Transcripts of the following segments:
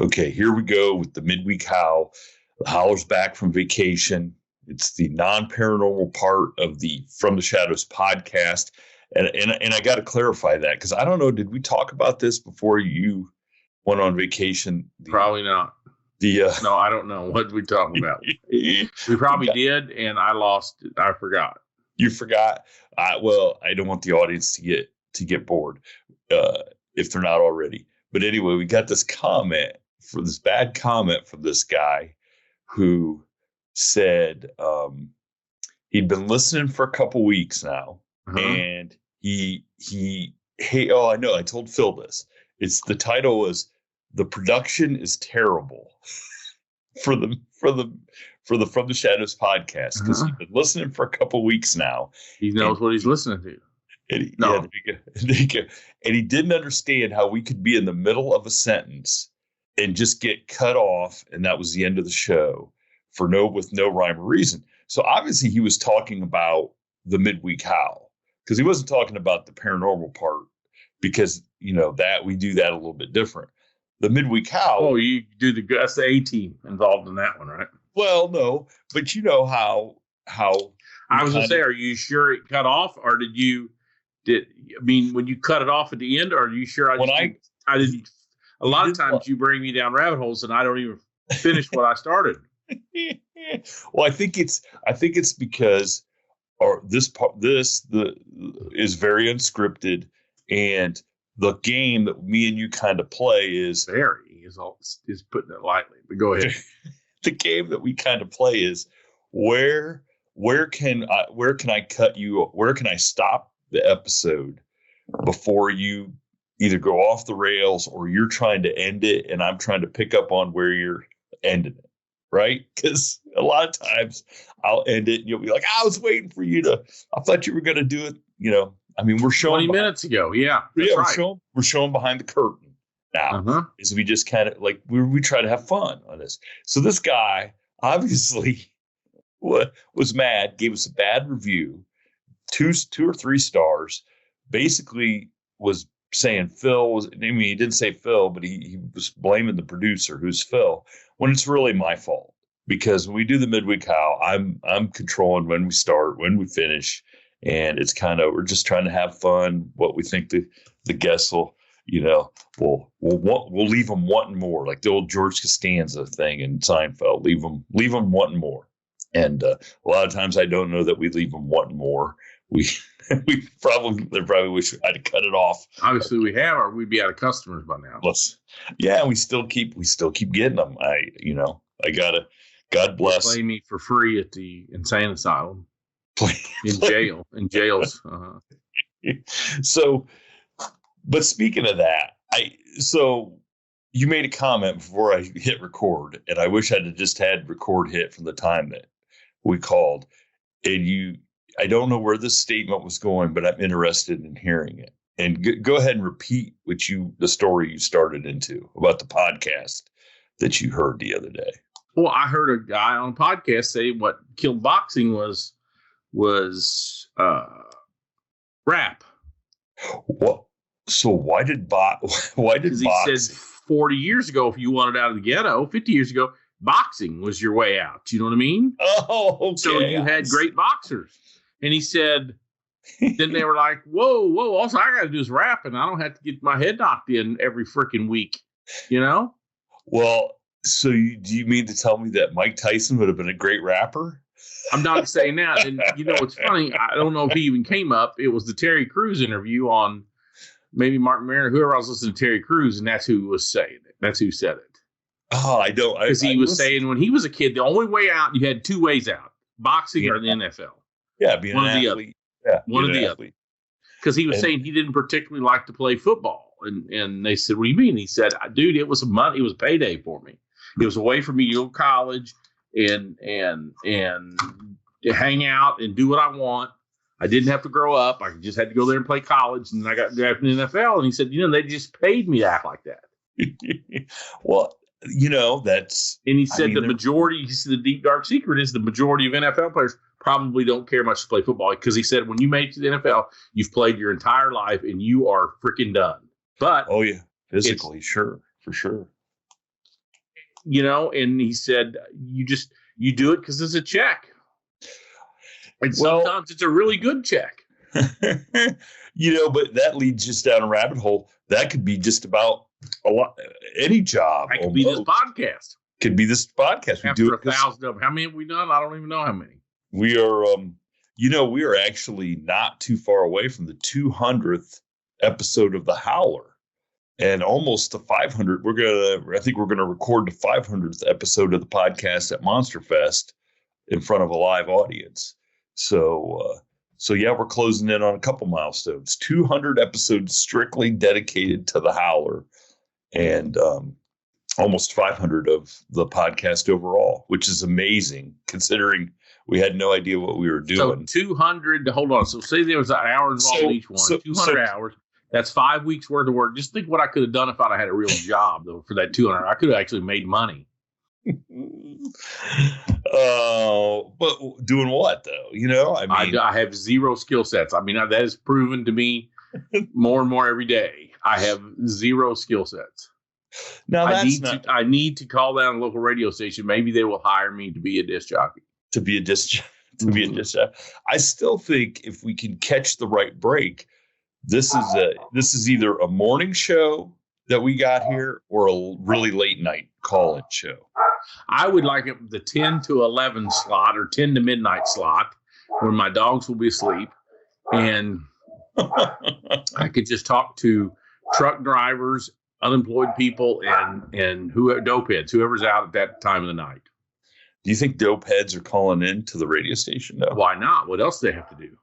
Okay, here we go with the midweek Howl. The Howler's back from vacation. It's the non-paranormal part of the From the Shadows podcast. And I got to clarify that because I don't know, did we talk about this before you went on vacation? Probably not. No, I don't know. What did we talk about? We probably did, and I lost it. I forgot. You forgot? Well, I don't want the audience to get bored if they're not already. But anyway, we got this bad comment from this guy who said he'd been listening for a couple weeks now, and I know, I told Phil this. The title was "The Production is Terrible" for the From the Shadows podcast, because he's been listening for a couple weeks now. He knows what he's listening to. And he didn't understand how we could be in the middle of a sentence and just get cut off, and that was the end of the show with no rhyme or reason. So obviously he was talking about the midweek Howl, because he wasn't talking about the paranormal part, because that we do that a little bit different. The midweek Howl. Oh, you do that's the A team involved in that one, right? Well, no, but you know how I was gonna say, are you sure it cut off, or when you cut it off at the end, or are you sure? I didn't. A lot of times you bring me down rabbit holes, and I don't even finish what I started. Well, I think it's because this is very unscripted, and the game that me and you kind of play is putting it lightly. But go ahead. The game that we kind of play is where can I cut you? Where can I stop the episode before you either go off the rails or you're trying to end it and I'm trying to pick up on where you're ending it, right? Because a lot of times I'll end it and you'll be like, I was waiting for you I thought you were going to do it. We're showing 20 minutes ago. Yeah. We're showing behind the curtain now. Is we just kind of like, we try to have fun on this. So this guy obviously was mad, gave us a bad review, 2 or 3 stars, basically was saying he didn't say Phil, but he was blaming the producer, who's Phil, when it's really my fault, because when we do the midweek Howl, I'm controlling when we start, when we finish, and it's we're just trying to have fun. What we think the guests will, we'll leave them wanting more, like the old George Costanza thing in Seinfeld, leave them wanting more. And a lot of times I don't know that we leave them wanting more. They probably wish I'd have cut it off. Obviously we have, or we'd be out of customers by now. We still keep getting them. God bless. Play me for free at the insane asylum. In jails. So, but speaking of that, you made a comment before I hit record, and I wish I'd have just had record hit from the time that we called. And I don't know where this statement was going, but I'm interested in hearing it. And go ahead and repeat the story you started into about the podcast that you heard the other day. Well, I heard a guy on a podcast say what killed boxing was rap. What? So why did because he said 40 years ago, if you wanted out of the ghetto, 50 years ago, boxing was your way out. You know what I mean? Oh, okay. So you had great boxers. And he said, then they were like, whoa, also I got to do is rap, and I don't have to get my head knocked in every freaking week, Well, so do you mean to tell me that Mike Tyson would have been a great rapper? I'm not saying that. And what's funny, I don't know if he even came up. It was the Terry Crews interview on maybe Martin Maron, whoever else listened to Terry Crews, and that's who was saying it. That's who said it. Oh, I don't. Because he was saying when he was a kid, the only way out, you had 2 ways out: boxing or the NFL. Yeah, being an athlete. One or the other. Because he was saying he didn't particularly like to play football, and they said, "What do you mean?" He said, "Dude, it was a payday for me. It was a way for me to go to college and hang out and do what I want. I didn't have to grow up. I just had to go there and play college, and I got drafted in the NFL." And he said, they just paid me to act like that. Well, that's. And he said the deep dark secret is the majority of NFL players probably don't care much to play football, because he said when you make it to the NFL, you've played your entire life and you are freaking done. But physically, sure, for sure. and he said, you do it because it's a check. And sometimes it's a really good check. But that leads just down a rabbit hole. That could be just about any job. That could be this podcast. Could be this podcast. We do 1,000 of them. How many have we done? I don't even know how many. We are, we are actually not too far away from the 200th episode of the Howler, and almost the 500. I think we're gonna record the 500th episode of the podcast at Monster Fest in front of a live audience. So yeah, we're closing in on a couple milestones. 200 episodes strictly dedicated to the Howler, and almost 500 of the podcast overall, which is amazing considering we had no idea what we were doing. So 200. Hold on. So say there was an hour involved in each one. 200 hours. That's 5 weeks worth of work. Just think what I could have done if I'd had a real job though for that 200. I could have actually made money. But doing what though? I have zero skill sets. That is proven to me more and more every day. I have zero skill sets. Now I need to call down a local radio station. Maybe they will hire me to be a disc jockey. I still think if we can catch the right break, this is either a morning show that we got here or a really late night call-in show. I would like it the 10 to 11 slot or 10 to midnight slot when my dogs will be asleep, and I could just talk to truck drivers, unemployed people, and dope heads, whoever's out at that time of the night. Do you think dope heads are calling in to the radio station now? Why not? What else do they have to do?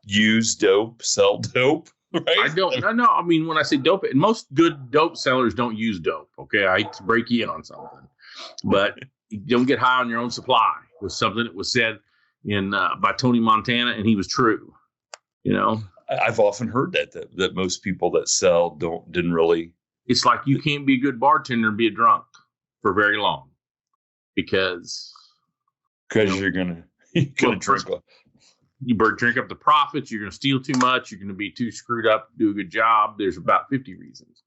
Use dope, sell dope, right? I don't know. When I say dope, and most good dope sellers don't use dope. Okay, I hate to break you in on something, but you don't get high on your own supply. Was something that was said by Tony Montana, and he was true. I've often heard that most people that sell didn't really. It's like you can't be a good bartender and be a drunk for very long because you're gonna drink. You better drink up the profits. You're gonna steal too much. You're gonna be too screwed up to do a good job. There's about 50 reasons.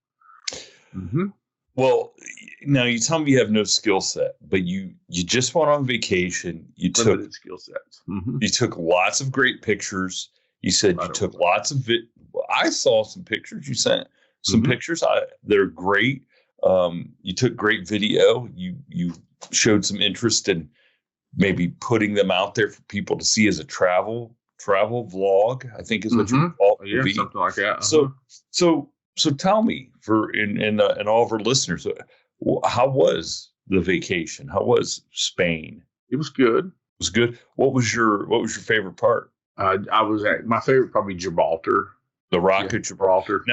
Mm-hmm. Well, now you tell me you have no skill set, but you just went on vacation. You took skill sets. Mm-hmm. You took lots of great pictures. You said you took lots of I saw some pictures. You sent some pictures. They're great. You took great video. You showed some interest in maybe putting them out there for people to see as a travel vlog, I think is what you call it. Yeah, something like that. So tell me, and all of our listeners, how was the vacation? How was Spain? It was good. It was good. What was your favorite part? I was at my favorite, probably Gibraltar. The Rock of Gibraltar.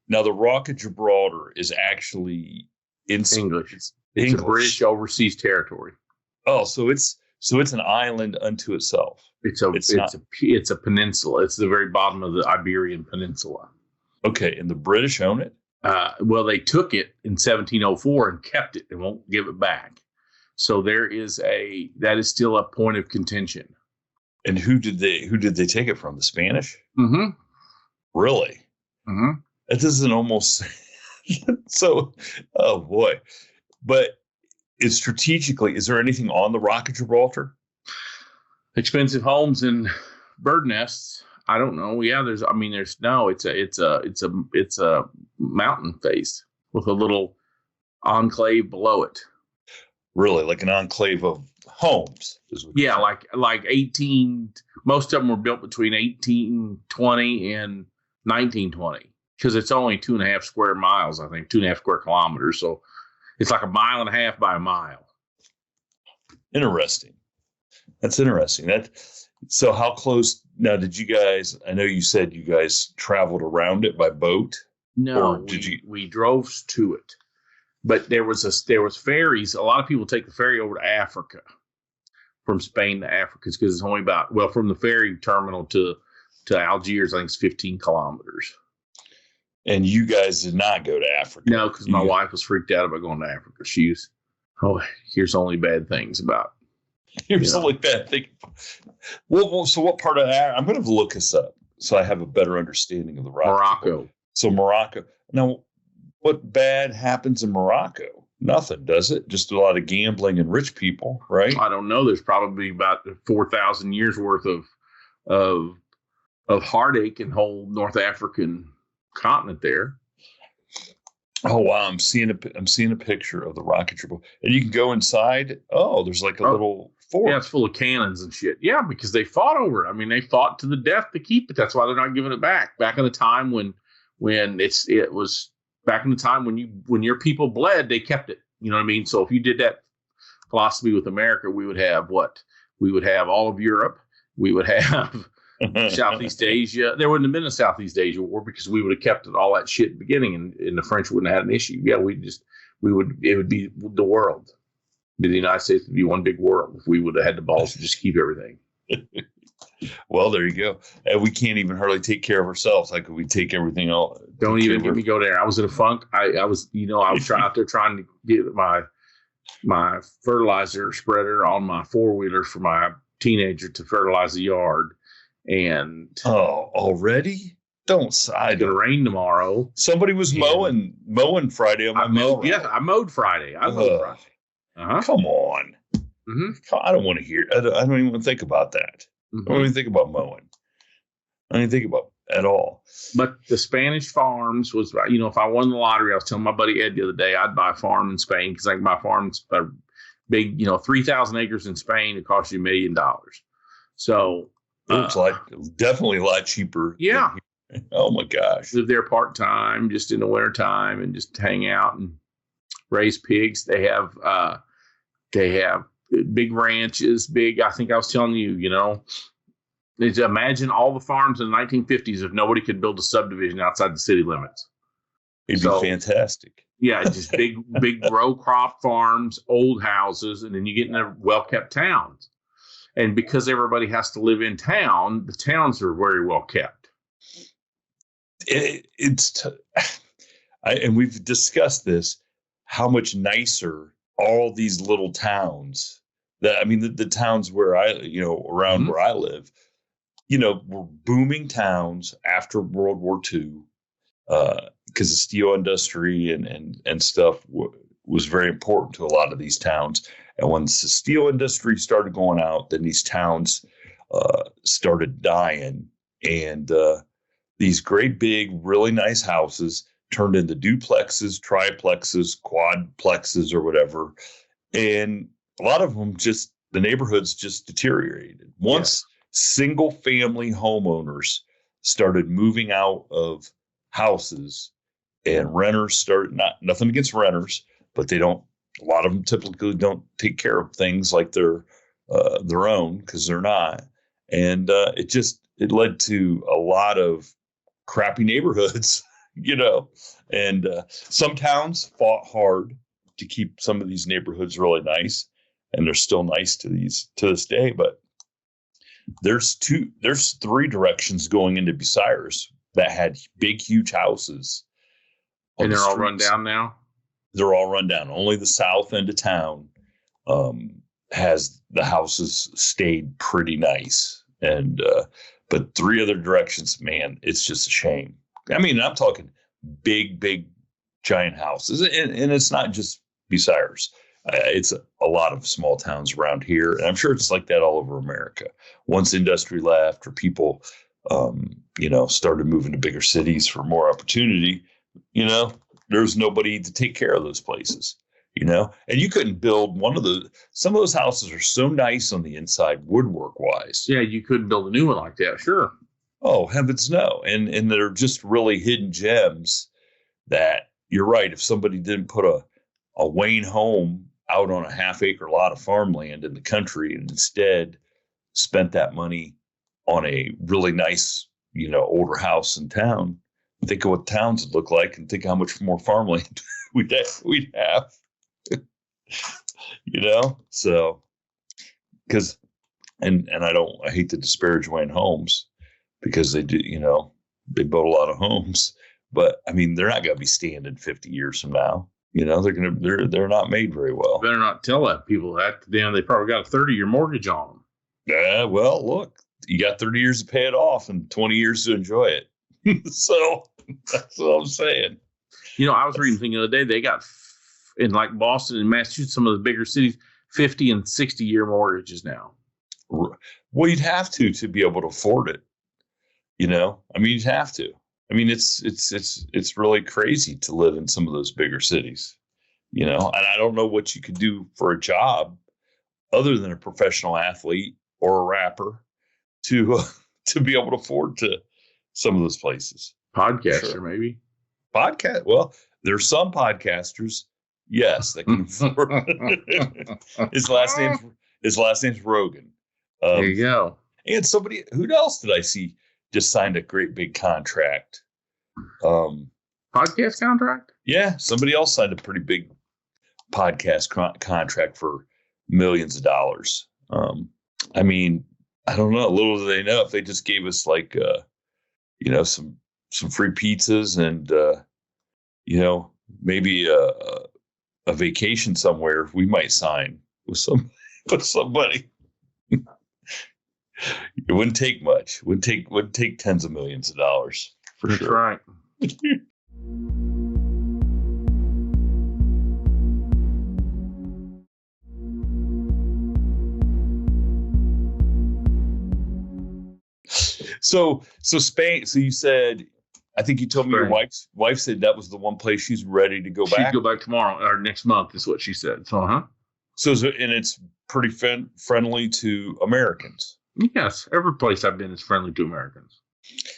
Now, the Rock of Gibraltar is actually in English. It's a British overseas territory. Oh, so it's an island unto itself. It's a peninsula. It's the very bottom of the Iberian Peninsula. Okay, and the British own it? Well, they took it in 1704 and kept it and won't give it back. So that is still a point of contention. And who did they take it from? The Spanish? Mm-hmm. Really? Mm-hmm. That doesn't almost so. Oh boy! But is there anything on the Rock of Gibraltar? Expensive homes and bird nests. I don't know. Yeah, there's no. It's a mountain face with a little enclave below it. Really, like an enclave of homes. Yeah, like 18. Most of them were built between 1820 and 1920 because it's only 2.5 square miles. I think 2.5 square kilometers. So it's like 1.5 miles by a mile. Interesting. That's interesting. So how close now did you guys? I know you said you guys traveled around it by boat. No, we drove to it. But there was ferries. A lot of people take the ferry over to Africa, from Spain to Africa, because it's only from the ferry terminal to Algiers, I think it's 15 kilometers. And you guys did not go to Africa? No, because my wife was freaked out about going to Africa. Here's only bad things about. Here's only bad things. Well, so what part of that? I'm going to look this up so I have a better understanding of the rock. Morocco. So Morocco. Now, what bad happens in Morocco? nothing, does it? Just a lot of gambling and rich people, right? I don't know. There's probably about 4,000 years worth of heartache in whole North African continent there. Oh wow! I'm seeing a picture of the rocket trip, and you can go inside. Oh, there's like a little fort. Yeah, it's full of cannons and shit. Yeah, because they fought over it. I mean, they fought to the death to keep it. That's why they're not giving it back. Back in the time when it was back in the time when your people bled, they kept it. You know what I mean? So if you did that philosophy with America, we would have what? We would have all of Europe. We would have Southeast Asia. There wouldn't have been a Southeast Asia war because we would have kept it all that shit at the beginning, and the French wouldn't have had an issue. Yeah, it would be the world. The United States would be one big world if we would have had the balls to just keep everything. Well, there you go. And we can't even hardly take care of ourselves. Like we take everything all. Don't even get me go there. I was in a funk. I was out there trying to get my fertilizer spreader on my 4-wheeler for my teenager to fertilize the yard. And already? Don't sigh. It's gonna rain tomorrow. Somebody was mowing Friday on my mower. Yes, I mowed Friday. I mowed Friday. Come on. Mm-hmm. I don't want to hear. I don't even want to think about that. Mm-hmm. I don't even think about mowing. I don't even think about it at all. But the Spanish farms was, if I won the lottery, I was telling my buddy Ed the other day, I'd buy a farm in Spain because I can buy farms, a big, 3,000 acres in Spain. It costs you $1 million. So it's like definitely a lot cheaper. Yeah. Oh my gosh. Live there part time, just in the winter time, and just hang out and raise pigs. They have big ranches, I think I was telling you, imagine all the farms in the 1950s if nobody could build a subdivision outside the city limits. It'd be fantastic. Yeah, just big row crop farms, old houses, and then you get into well-kept towns. And because everybody has to live in town, the towns are very well kept. And we've discussed this, how much nicer all these little towns the towns where around where I live, were booming towns after World War II, because the steel industry and stuff was very important to a lot of these towns. And once the steel industry started going out, then these towns started dying, and these great big, really nice houses turned into duplexes, triplexes, quadplexes, or whatever. And a lot of them the neighborhoods just deteriorated. Once single family homeowners started moving out of houses and renters started, nothing against renters, but a lot of them typically don't take care of things like their own, because they're not. And it led to a lot of crappy neighborhoods, and some towns fought hard to keep some of these neighborhoods really nice, and they're still nice to this day. But there's 3 directions going into Bucyrus that had big, huge houses. And they're all run down now? They're all run down. Only the south end of town has the houses stayed pretty nice. And but 3 other directions, man, it's just a shame. I mean, I'm talking big, giant houses. And it's not just Bucyrus. It's a lot of small towns around here. And I'm sure it's like that all over America. Once industry left, or people, started moving to bigger cities for more opportunity, there's nobody to take care of those places, and you couldn't build some of those houses are so nice on the inside, woodwork wise. Yeah. You couldn't build a new one like that. Sure. Oh, heavens no. And they're just really hidden gems that you're right. If somebody didn't put a Wayne home out on a half-acre lot of farmland in the country and instead spent that money on a really nice, older house in town, think of what towns would look like, and think how much more farmland we'd have. So because and I hate to disparage Wayne Homes, because they do, they build a lot of homes, but I mean, they're not going to be standing 50 years from now. They're not made very well. Better not tell that people that. Then they probably got a 30-year mortgage on them. Yeah, well, look, you got 30 years to pay it off and 20 years to enjoy it. So that's what I'm saying. I was reading the thing the other day. They got in like Boston and Massachusetts, some of the bigger cities, 50 and 60-year mortgages now. Well, you'd have to be able to afford it. You know, I mean, you'd have to. I mean, it's really crazy to live in some of those bigger cities, you know, and I don't know what you could do for a job other than a professional athlete or a rapper to be able to afford to some of those places. Podcaster, sure. Maybe. Podcast. Well, there's some podcasters, yes, that can afford. His last name's Rogan. There you go. And somebody, who else did I see just signed a great big contract? Podcast contract? Yeah, somebody else signed a pretty big podcast contract for millions of dollars. I mean, I don't know. Little do they know, if they just gave us like, you know, some free pizzas and you know, maybe a vacation somewhere, we might sign with somebody. It wouldn't take much. Would take tens of millions of dollars for That's sure. That's right. So Spain. So you said, I think you told me your wife said that was the one place she's ready to go back. She'd go back tomorrow or next month is what she said. So, So and it's pretty friendly to Americans. Yes, every place I've been is friendly to Americans.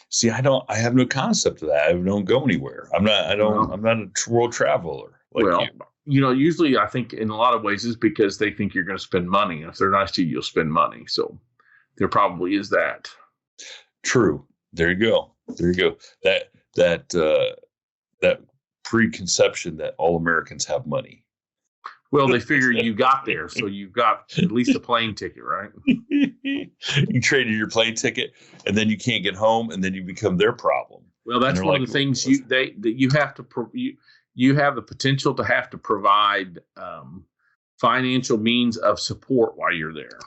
See, I have no concept of that. I don't go anywhere. I'm not a world traveler. Like you know, usually I think in a lot of ways is because they think you're going to spend money. If they're nice to you, you'll spend money. So there probably is that. True. There you go. That preconception that all Americans have money. Well, they figure you got there, so you've got at least a plane ticket, right? You traded your plane ticket, and then you can't get home, and then you become their problem. Well, that's one of the things you have to you have the potential to have to provide financial means of support while you're there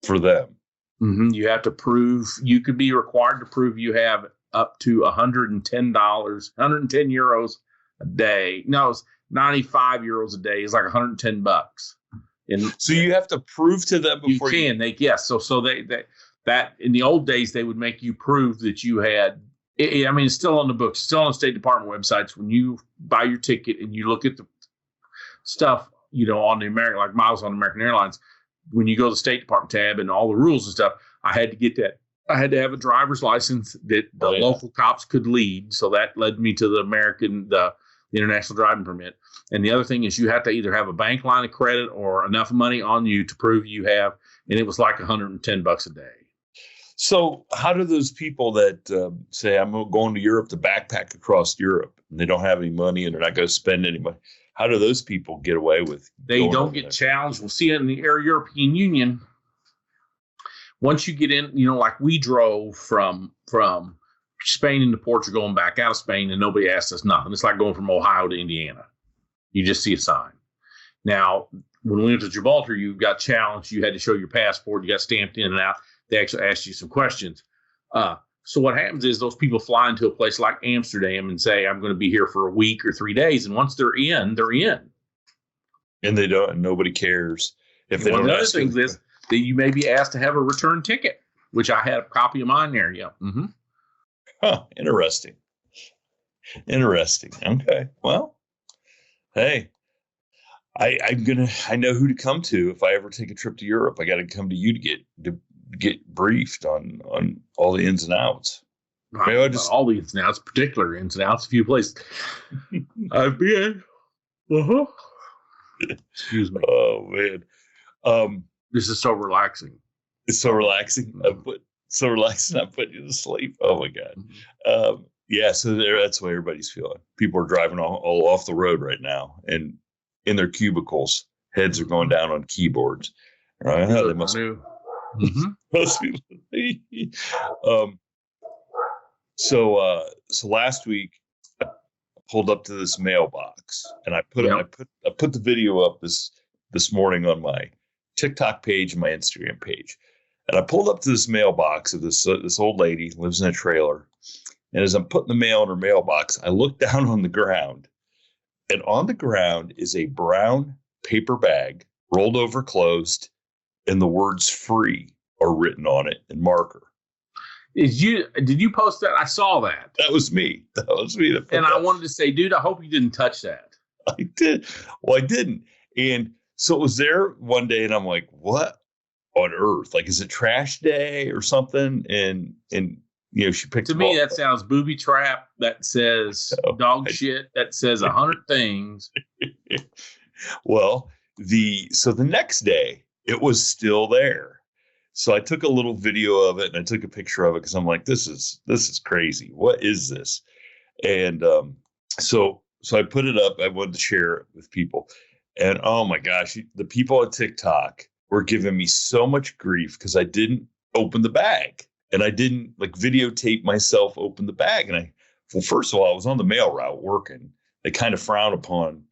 for them. Mm-hmm. You have to prove. You could be required to prove you have up to $110, 110 euros a day. No, it's 95 euros a day is like $110. So you have to prove to them before you can. Yes. So they that in the old days they would make you prove that you had. I mean, it's still on the books, still on the State Department websites. When you buy your ticket and you look at the stuff, you know, on the American, like miles on American Airlines, when you go to the State Department tab and all the rules and stuff, I had to get that. I had to have a driver's license that the local cops could lead. So that led me to the international driving permit. And the other thing is you have to either have a bank line of credit or enough money on you to prove you have. And it was like $110 a day. So how do those people that say, I'm going to Europe to backpack across Europe, and they don't have any money and they're not going to spend any money, how do those people get away with? They don't get challenged. We'll see it in the European Union. Once you get in, you know, like we drove from Spain into Portugal and back out of Spain, and nobody asked us nothing. It's like going from Ohio to Indiana. You just see a sign. Now, when we went to Gibraltar, you got challenged. You had to show your passport. You got stamped in and out. They actually asked you some questions. So what happens is those people fly into a place like Amsterdam and say, I'm going to be here for a week or 3 days. And once they're in, they're in. And they don't, nobody cares. If they one don't of the other things is that you may be asked to have a return ticket, which I had a copy of mine there. Yeah. Mm-hmm. Huh. Interesting. Okay. Well, hey, I know who to come to if I ever take a trip to Europe. I got to come to you to get briefed on all the ins and outs. All the ins and outs, particular ins and outs, a few places I've been. Excuse me. Oh man. This is so relaxing. It's so relaxing. I put you to sleep. Oh my God. Mm-hmm. Yeah. So that's what everybody's feeling. People are driving all off the road right now, and in their cubicles, heads are going down on keyboards. Right? They must. Mm-hmm. So last week I pulled up to this mailbox, and I put the video up this morning on my TikTok page and my Instagram page. And I pulled up to this mailbox of this old lady who lives in a trailer. And as I'm putting the mail in her mailbox, I look down on the ground, And on the ground is a brown paper bag, rolled over, closed, and the words "free" are written on it in marker. Did you post that? I saw that. That was me. That was me. And I wanted to say, dude, I hope you didn't touch that. I did. Well, I didn't. And so it was there one day, and I'm like, what on earth? Like, is it trash day or something? And she picked. To me, that sounds booby trap. That says dog shit. That says 100 things. Well, the next day it was still there. So I took a little video of it and I took a picture of it because I'm like, this is crazy. What is this? And so I put it up. I wanted to share it with people. And oh my gosh, the people on TikTok were giving me so much grief because I didn't open the bag and I didn't videotape myself open the bag. And first of all, I was on the mail route working. They kind of frown upon,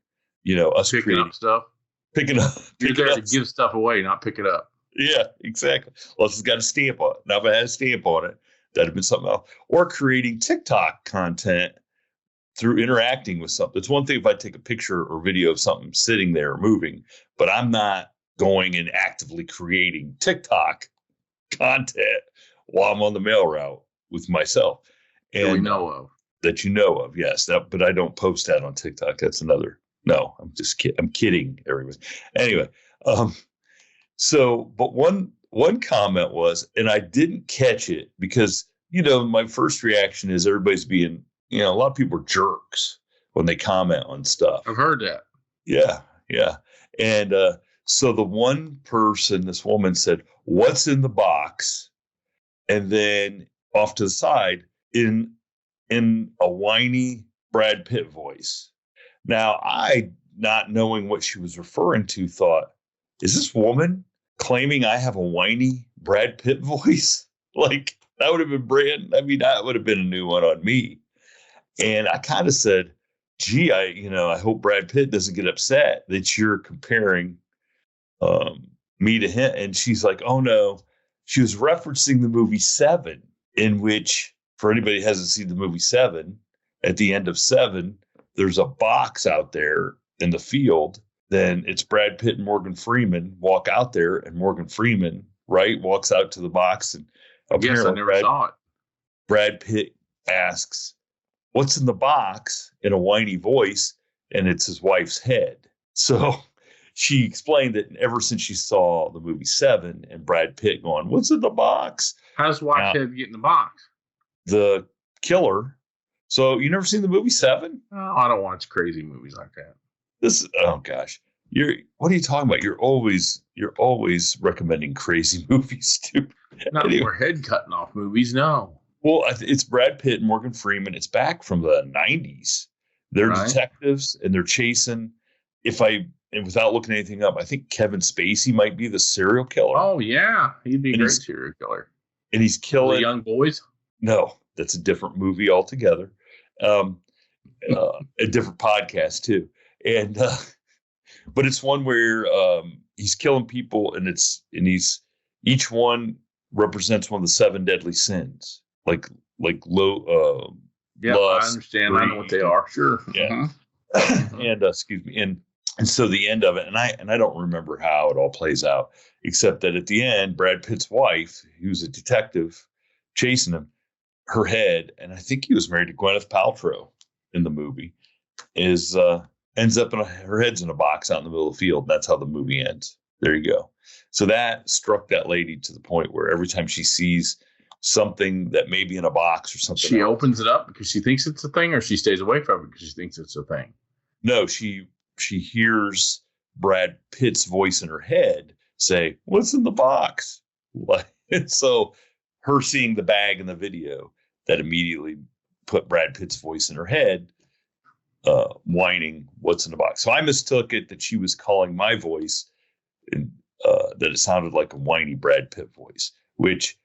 us picking up stuff. You're there to give stuff away, not pick it up. Yeah, exactly. Well, it's got a stamp on it. Now, if it had a stamp on it, that'd have been something else. Or creating TikTok content through interacting with something. It's one thing if I take a picture or video of something sitting there or moving, but I'm not going and actively creating TikTok content while I'm on the mail route with myself. And that we know of. That you know of, yes. But I don't post that on TikTok. That's another. No, I'm just kidding. I'm kidding, everybody. Anyway, but one comment was, and I didn't catch it because, my first reaction is everybody's being, a lot of people are jerks when they comment on stuff. I've heard that. Yeah. Yeah. And so the one person, this woman said, "What's in the box?" And then off to the side in a whiny Brad Pitt voice. Now, I, not knowing what she was referring to, thought, is this woman claiming I have a whiny Brad Pitt voice? Like, that would have been that would have been a new one on me. And I kind of said, gee, I hope Brad Pitt doesn't get upset that you're comparing me to him. And she's like, oh no. She was referencing the movie Seven, in which, for anybody who hasn't seen the movie Seven, at the end of Seven, there's a box out there in the field. Then it's Brad Pitt and Morgan Freeman walk out there, and Morgan Freeman, walks out to the box. And apparently, I never saw it. Brad Pitt asks, "What's in the box?" in a whiny voice, and it's his wife's head. So she explained that ever since she saw the movie Seven and Brad Pitt going, "What's in the box?" How does wife's head get in the box? The killer. So you never seen the movie Seven? Oh, I don't watch crazy movies like that. Oh gosh, what are you talking about? You're always recommending crazy movies too. Not more head cutting off movies, no. Well, it's Brad Pitt and Morgan Freeman. It's back from the 90s. They're detectives and they're chasing. And without looking anything up, I think Kevin Spacey might be the serial killer. Oh yeah, he'd be a great serial killer. And he's killing the young boys. No, that's a different movie altogether. A different podcast too. And but it's one where he's killing people, and each one represents one of the 7 deadly sins, like low. Yeah, lust, I understand. Greed. I know what they are. Sure. Yeah. And excuse me. And so the end of it, and I don't remember how it all plays out, except that at the end, Brad Pitt's wife, who's a detective chasing him, her head, and I think he was married to Gwyneth Paltrow in the movie, ends up her head's in a box out in the middle of the field. And that's how the movie ends. There you go. So that struck that lady to the point where every time she sees something that may be in a box or something, she opens it up because she thinks it's a thing, or she stays away from it because she thinks it's a thing. No, she hears Brad Pitt's voice in her head say, "What's in the box?" And so her seeing the bag in the video, that immediately put Brad Pitt's voice in her head, whining, "What's in the box?" So I mistook it that she was calling my voice, and that it sounded like a whiny Brad Pitt voice. Which,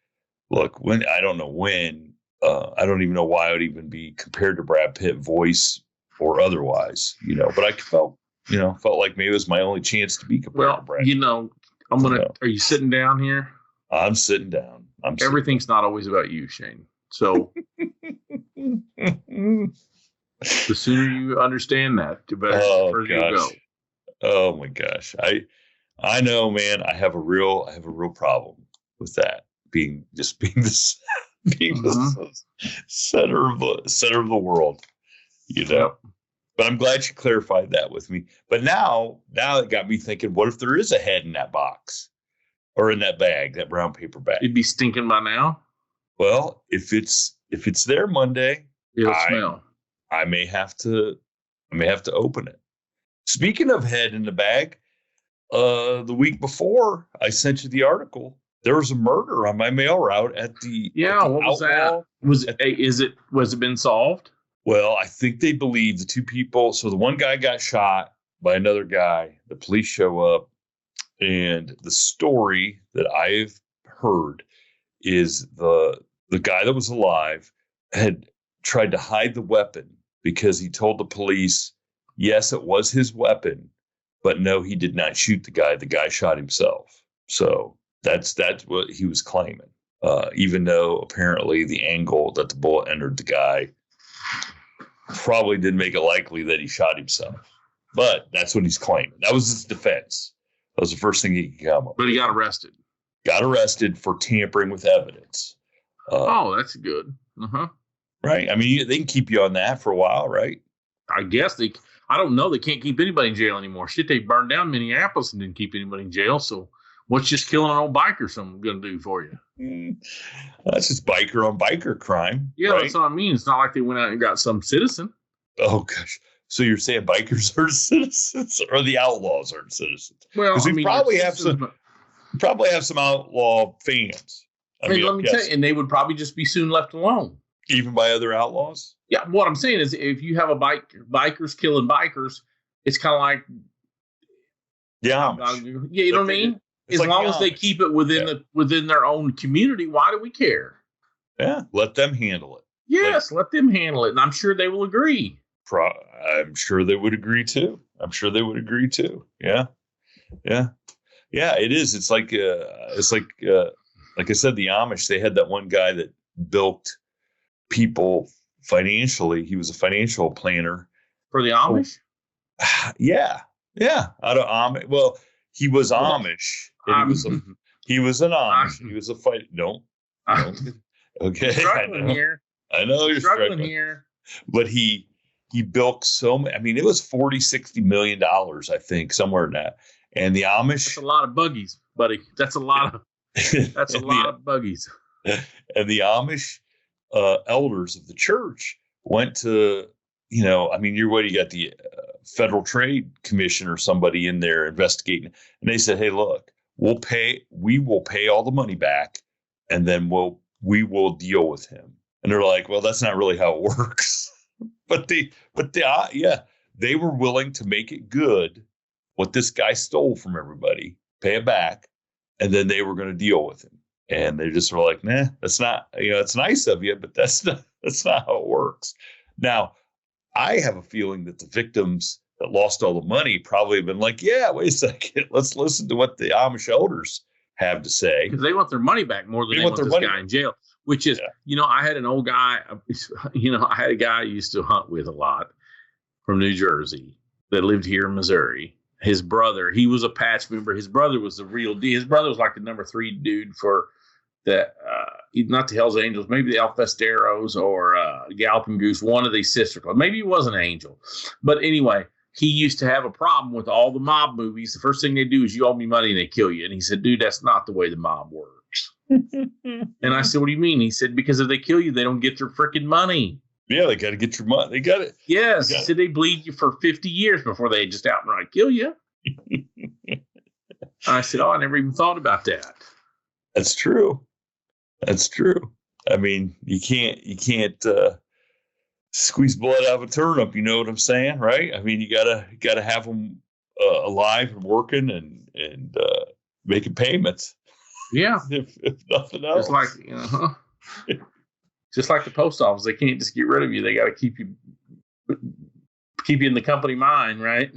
look, I don't even know why I would even be compared to Brad Pitt voice or otherwise, But I felt like maybe it was my only chance to be compared to Brad. Are you sitting down here? I'm sitting down. Everything's not always about you, Shane. So The sooner you understand that, the better you go. Oh my gosh. I know, man, I have a real problem with that being the center of the world, you know. Yep. But I'm glad you clarified that with me. But now it got me thinking, what if there is a head in that box or in that bag, that brown paper bag? It'd be stinking by now. Well, if it's there Monday, it'll smell. I may have to open it. Speaking of head in the bag, the week before I sent you the article, there was a murder on my mail route at the what was that? Was it been solved? Well, I think they believe the two people. So the one guy got shot by another guy. The police show up, and the story that I've heard is the guy that was alive had tried to hide the weapon because he told the police, yes, it was his weapon, but no, he did not shoot the guy. The guy shot himself. So that's what he was claiming. Even though apparently the angle that the bullet entered the guy probably didn't make it likely that he shot himself. But that's what he's claiming. That was his defense. That was the first thing he could come up with. But he got arrested. Got arrested for tampering with evidence. That's good. Right. I mean, they can keep you on that for a while, right? I guess I don't know. They can't keep anybody in jail anymore. Shit, they burned down Minneapolis and didn't keep anybody in jail. So what's just killing an old biker something going to do for you? That's just biker on biker crime. Yeah, right? That's what I mean. It's not like they went out and got some citizen. Oh, gosh. So you're saying bikers are citizens or the outlaws are citizens? Well, because we probably have some outlaw fans. Let me tell you, and they would probably just be soon left alone. Even by other outlaws? Yeah, what I'm saying is if you have bikers killing bikers, it's kind of like... Yeah. You know what I mean? As long as they keep it within their own community, why do we care? Yeah, let them handle it. Yes, let them handle it, and I'm sure they will agree. I'm sure they would agree too. Yeah. It is. It's like I said, the Amish. They had that one guy that bilked people financially. He was a financial planner for the Amish. Yeah. Out of Amish. Well, he was Amish. He was an Amish. He was a fight. No. Okay. I know you're struggling here. But he bilked so many. I mean, it was $40-60 million, I think, somewhere in that. And the Amish. That's a lot of buggies, buddy. That's a lot of. That's a lot of buggies. And the Amish elders of the church went to, you got the Federal Trade Commission or somebody in there investigating, and they said, "Hey, look, we will pay all the money back, and then we will deal with him." And they're like, "Well, that's not really how it works." but they were willing to make it good what this guy stole from everybody, pay it back, and then they were going to deal with him. And they just were like, "Nah, that's not, it's nice of you, but that's not how it works." Now, I have a feeling that the victims that lost all the money probably have been like, "Yeah, wait a second, let's listen to what the Amish elders have to say." Because they want their money back more than they want this guy in jail. Which is, I had an old guy, I had a guy I used to hunt with a lot from New Jersey that lived here in Missouri. His brother, he was a patch member. His brother was the real deal. His brother was like the number 3 dude for the, not the Hells Angels, maybe the Alfesteros or Galloping Goose, one of these sister clubs. Maybe he was an angel. But anyway, he used to have a problem with all the mob movies. The first thing they do is you owe me money and they kill you. And he said, "Dude, that's not the way the mob works." And I said, "What do you mean?" He said, "Because if they kill you, they don't get their freaking money." Yeah, they got to get your money. They got it. Yes. He said they bleed you for 50 years before they just outright kill you. I said, "Oh, I never even thought about that." That's true. I mean, you can't squeeze blood out of a turnip. You know what I'm saying, right? I mean, you gotta have them alive and working and making payments. Yeah. if nothing else. Just like the post office, they can't just get rid of you. They got to keep you in the company mind, right?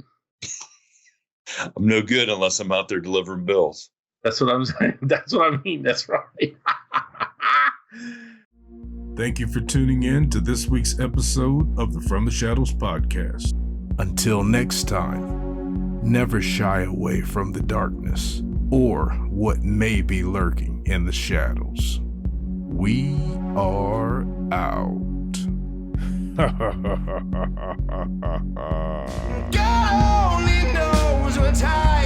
I'm no good unless I'm out there delivering bills. That's what I'm saying. That's what I mean. That's right. Thank you for tuning in to this week's episode of the From the Shadows podcast. Until next time, never shy away from the darkness or what may be lurking in the shadows. We are out. God only knows what time.